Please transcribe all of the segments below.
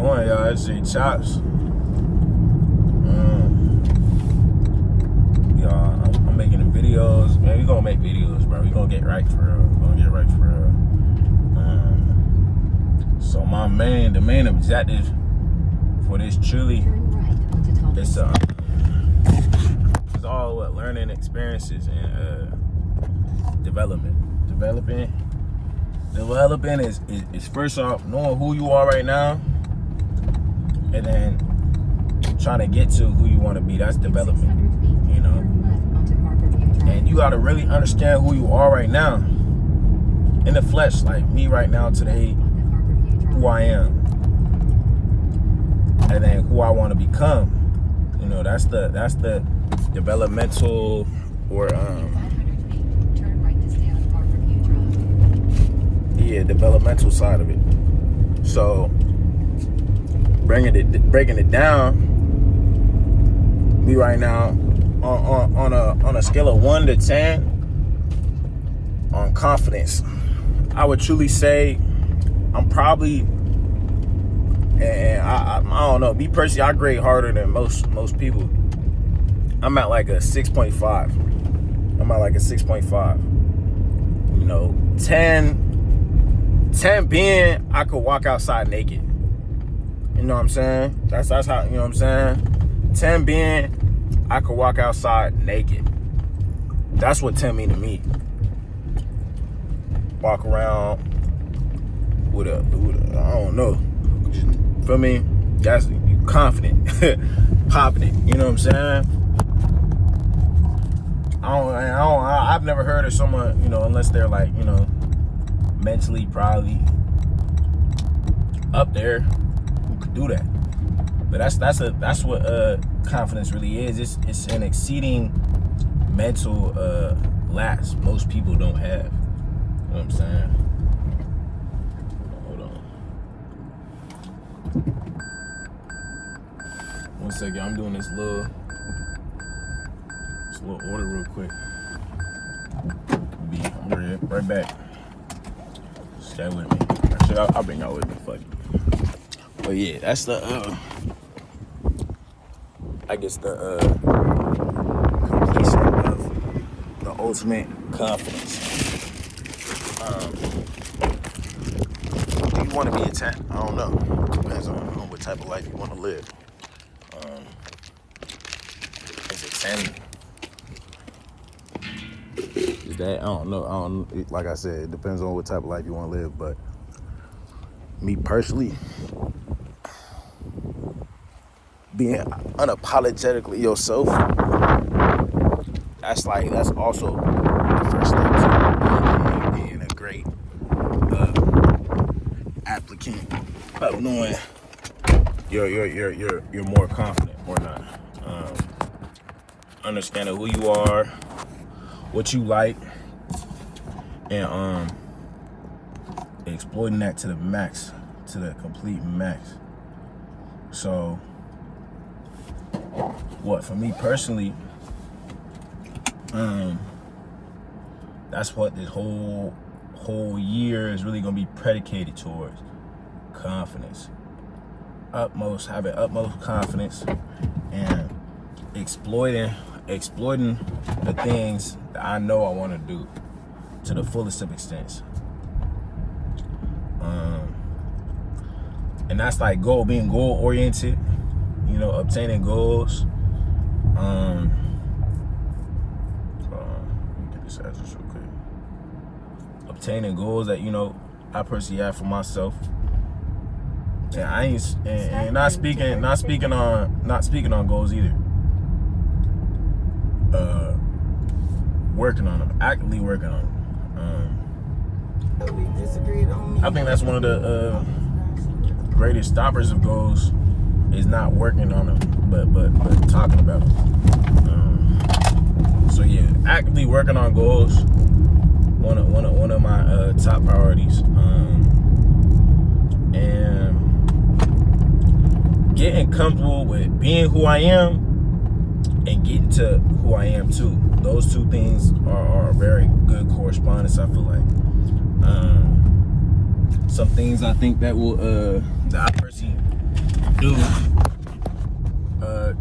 going, y'all? It's Jchopz. Y'all, I'm making the videos. Man, we gonna make videos, bro. We gonna get right for real. So the main objective for this truly is it's all what learning experiences and development. Developing is first off knowing who you are right now, and then trying to get to who you want to be. That's development, you know. And you got to really understand who you are right now in the flesh, like me right now today, who I am, and then who I want to become. You know, that's the developmental or developmental side of it. So breaking it down, me right now on a scale of 1 to 10 on confidence, I would truly say I'm probably, and I don't know, me personally, I grade harder than most people. I'm at like a 6.5. You know, 10 being I could walk outside naked. You know what I'm saying? That's how, you know what I'm saying? 10 being I could walk outside naked. That's what 10 mean to me. Walk around with a I don't know. Just, feel me? That's you confident. Popping it. You know what I'm saying? I've never heard of someone, you know, unless they're like, you know, mentally probably up there, who could do that. But that's what confidence really is. It's an exceeding mental lapse most people don't have. You know what I'm saying? Hold on. 1 second, I'm doing this little order real quick. I'm right back. Stay with me. Actually, I'll bring y'all with me. Fuck it. But yeah, that's the I guess the completion of the ultimate confidence. Do you want to be a 10? I don't know. Depends on what type of life you want to live. Is it 10? Is that, I don't know. Like I said, it depends on what type of life you want to live. But me personally, being unapologetically yourself, that's also the first step to being a great applicant of knowing you're more confident or not. Understanding who you are, what you like, and exploiting that to the max, to the complete max. So what for me personally, that's what this whole year is really gonna be predicated towards: confidence. Having utmost confidence and exploiting the things that I know I want to do to the fullest of extents. And that's like being goal oriented, you know, obtaining goals. Let me get this address real quick. Obtaining goals that, you know, I personally have for myself. And I ain't and not speaking on goals either. Working on them, actively working on them. I think that's one of the greatest stoppers of goals is not working on them, but talking about them. So yeah, actively working on goals. One of my top priorities. And getting comfortable with being who I am and getting to who I am too. Those two things are very good correspondence, I feel like. some things I think that will that I personally do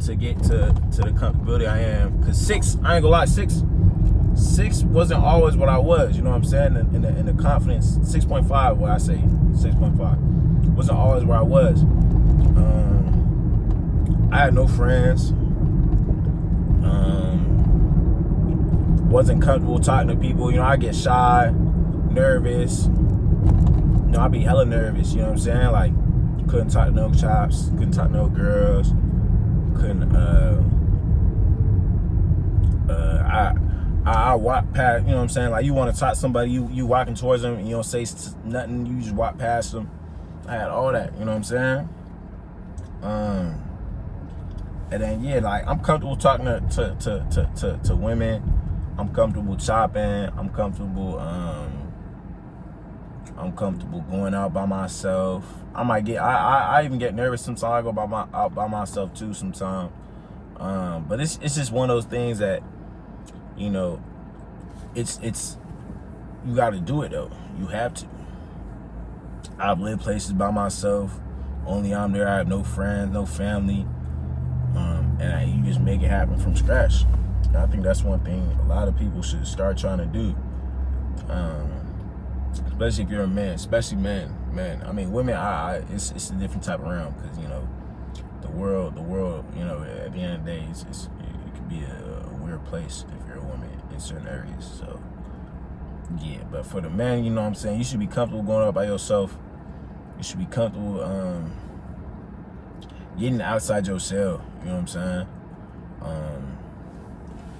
to get to the comfortability I am. Because 6, I ain't gonna lie, 6 wasn't always what I was. You know what I'm saying? In the confidence, 6.5. What I say, 6.5 wasn't always where I was. I had no friends. Wasn't comfortable talking to people. You know, I get shy, nervous. You know, I be hella nervous. You know what I'm saying? Like, couldn't talk to no Jchopz, couldn't talk to no girls, couldn't. I walk past. You know what I'm saying? Like, you want to talk to somebody, you walking towards them, and you don't say nothing. You just walk past them. I had all that. You know what I'm saying? And then yeah, like, I'm comfortable talking to women. I'm comfortable chopping. I'm comfortable going out by myself. I even get nervous sometimes. I go out by myself too sometimes. But it's just one of those things that, you know, it's you got to do it though. You have to. I've lived places by myself. Only I'm there. I have no friends, no family. And you just make it happen from scratch. And I think that's one thing a lot of people should start trying to do. Especially if you're a man, especially men. I mean, women, it's a different type of realm, because, you know, the world, you know, at the end of the day, it can be a weird place if you're a woman in certain areas. So, yeah, but for the man, you know what I'm saying, you should be comfortable going out by yourself. You should be comfortable getting outside your cell. You know what I'm saying?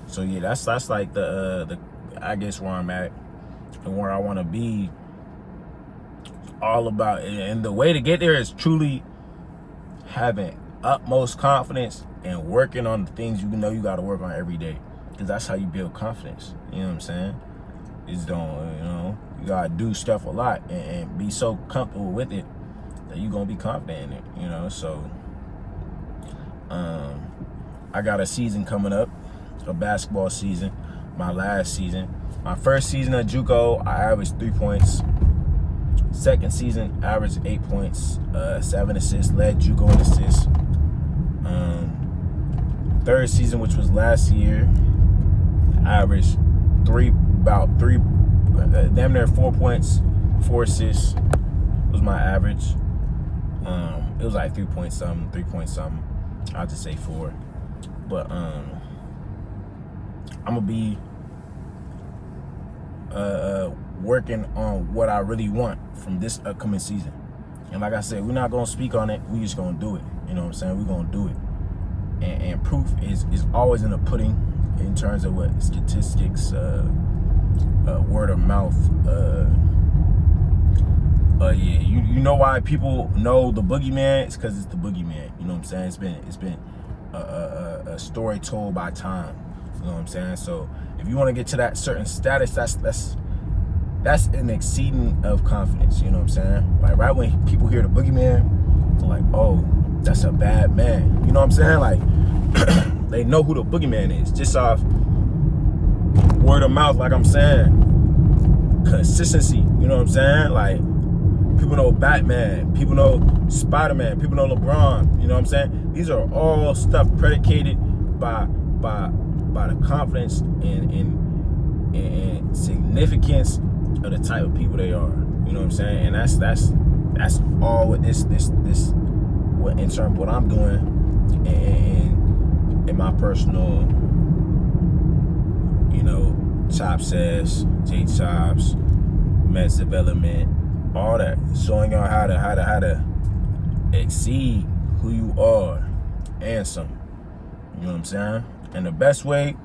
So yeah, that's like the I guess where I'm at and where I want to be. All about it. And the way to get there is truly having utmost confidence and working on the things you know you got to work on every day, because that's how you build confidence. You know what I'm saying? It's don't, you know, you gotta do stuff a lot and be so comfortable with it that you're gonna be confident in it. You know, so I got a season coming up, a basketball season, my last season. My first season at JUCO, I averaged 3 points. Second season, averaged 8 points, 7 assists, led JUCO in assists. Third season, which was last year, averaged damn near 4 points, 4 assists was my average. It was like 3 point something. I'll just say 4. But I'm gonna be working on what I really want from this upcoming season. And like I said, we're not gonna speak on it, we just gonna do it. You know what I'm saying? We're gonna do it. And proof is always in the pudding, in terms of what statistics, word of mouth. Yeah, you know why people know the boogeyman? It's because it's the boogeyman. You know what I'm saying? It's been a story told by time. You know what I'm saying? So if you want to get to that certain status, that's an exceeding of confidence. You know what I'm saying? Like, right when people hear the boogeyman, they're like, oh, that's a bad man. You know what I'm saying? Like, they know who the boogeyman is just off word of mouth. Like I'm saying, consistency. You know what I'm saying? Like, people know Batman, people know Spider-Man, people know LeBron. You know what I'm saying? These are all stuff predicated by the confidence and significance of the type of people they are. You know what I'm saying? And that's all with this what in terms of what I'm doing and in my personal, you know, Jchopz, men's development, all that, showing y'all how to exceed who you are and some. You know what I'm saying? And the best way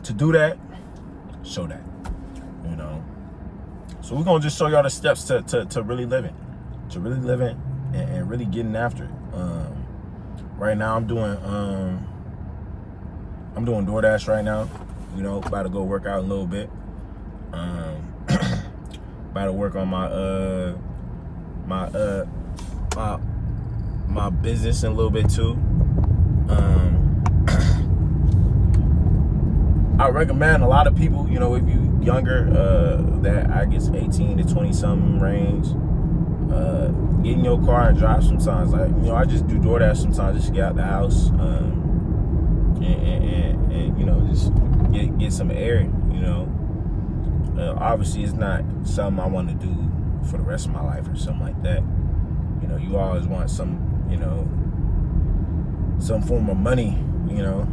to do that, show that. You know. So we're gonna just show y'all the steps to really living, and really getting after it. Right now I'm doing DoorDash right now. You know, about to go work out a little bit. About to work on my business in a little bit too. I recommend a lot of people, you know, if you younger, that I guess 18 to 20 something range, get in your car and drive sometimes. Like, you know, I just do DoorDash sometimes just to get out the house, and you know, just get some air, you know. Obviously, it's not something I want to do for the rest of my life or something like that. You know, you always want some, you know, some form of money, you know.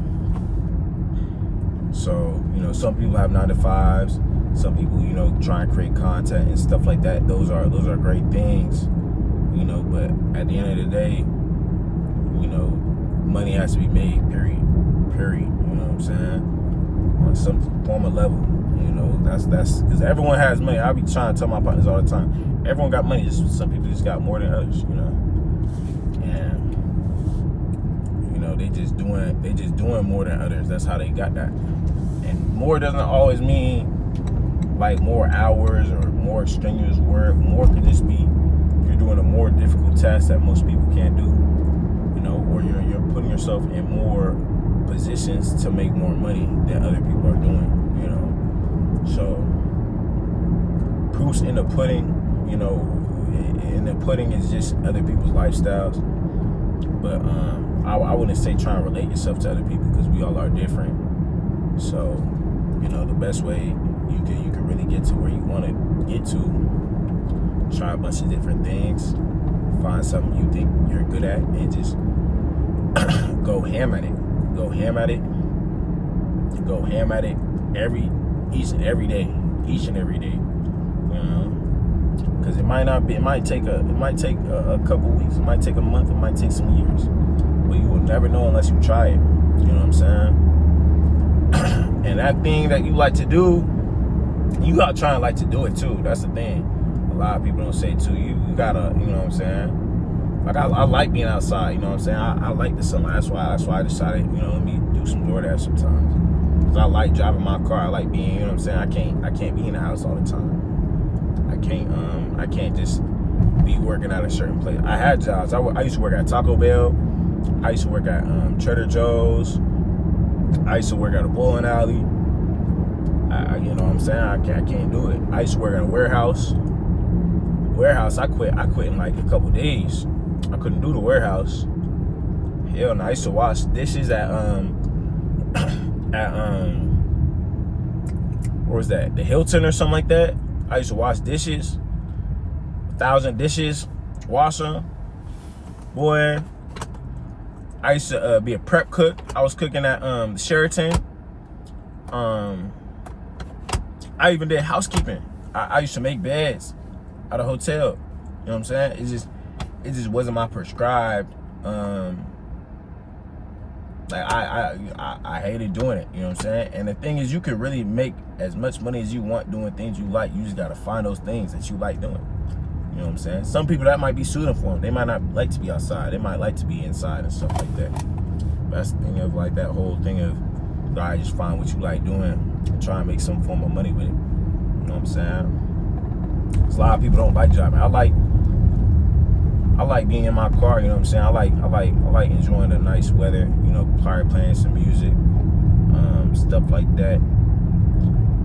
So, you know, some people have 9-to-5s. Some people, you know, try and create content and stuff like that. Those are great things, you know. But at the end of the day, you know, money has to be made. Period. You know what I'm saying? On some form of level, you know. That's because everyone has money. I be trying to tell my partners all the time. Everyone got money. Just some people just got more than others, you know. And you know, they just doing more than others. That's how they got that. And more doesn't always mean like more hours or more strenuous work. More could just be you're doing a more difficult task that most people can't do, you know, or you're putting yourself in more positions to make more money than other people are doing, you know. So proofs in the pudding, you know, and the pudding is just other people's lifestyles. But I wouldn't say try and relate yourself to other people, because we all are different. So, you know, the best way you can really get to where you want to get to, try a bunch of different things, find something you think you're good at, and just go ham at it. Go ham at it each and every day, you know. Because it might take a couple weeks, it might take a month, it might take some years, but you will never know unless you try it. You know what I'm saying? And that thing that you like to do, you gotta try and like to do it too. That's the thing. A lot of people don't say too. You gotta, you know what I'm saying? Like I like being outside. You know what I'm saying? I like the sunlight. That's why I decided, you know, let me do some DoorDash sometimes. Cause I like driving my car. I like being, you know what I'm saying? I can't be in the house all the time. I can't just be working at a certain place. I had jobs. I used to work at Taco Bell. I used to work at Trader Joe's. I used to work at a bowling alley. You know what I'm saying? I can't do it. I used to work at a warehouse. I quit in like a couple days. I couldn't do the warehouse. Hell no. I used to wash dishes at where was that? The Hilton or something like that. I used to wash dishes. 1,000 dishes. Wash them. Boy. I used to be a prep cook. I was cooking at the Sheraton. I even did housekeeping. I used to make beds at a hotel. You know what I'm saying? It just wasn't my prescribed. Like I hated doing it. You know what I'm saying? And the thing is, you can really make as much money as you want doing things you like. You just gotta find those things that you like doing. You know what I'm saying? Some people, that might be suited for them. They might not like to be outside. They might like to be inside and stuff like that. But that's the thing of like that whole thing of, I just find what you like doing and try and make some form of money with it. You know what I'm saying? Cause a lot of people don't like driving. I like being in my car. You know what I'm saying? I like enjoying the nice weather. You know, playing some music, stuff like that.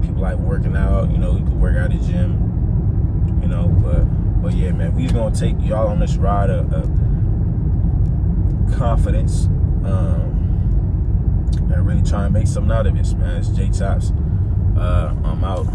People like working out. You know, you can work out at the gym. You know, but yeah, man, we's gonna take y'all on this ride of confidence, and really try and make something out of this, man. It's Jchopz. I'm out.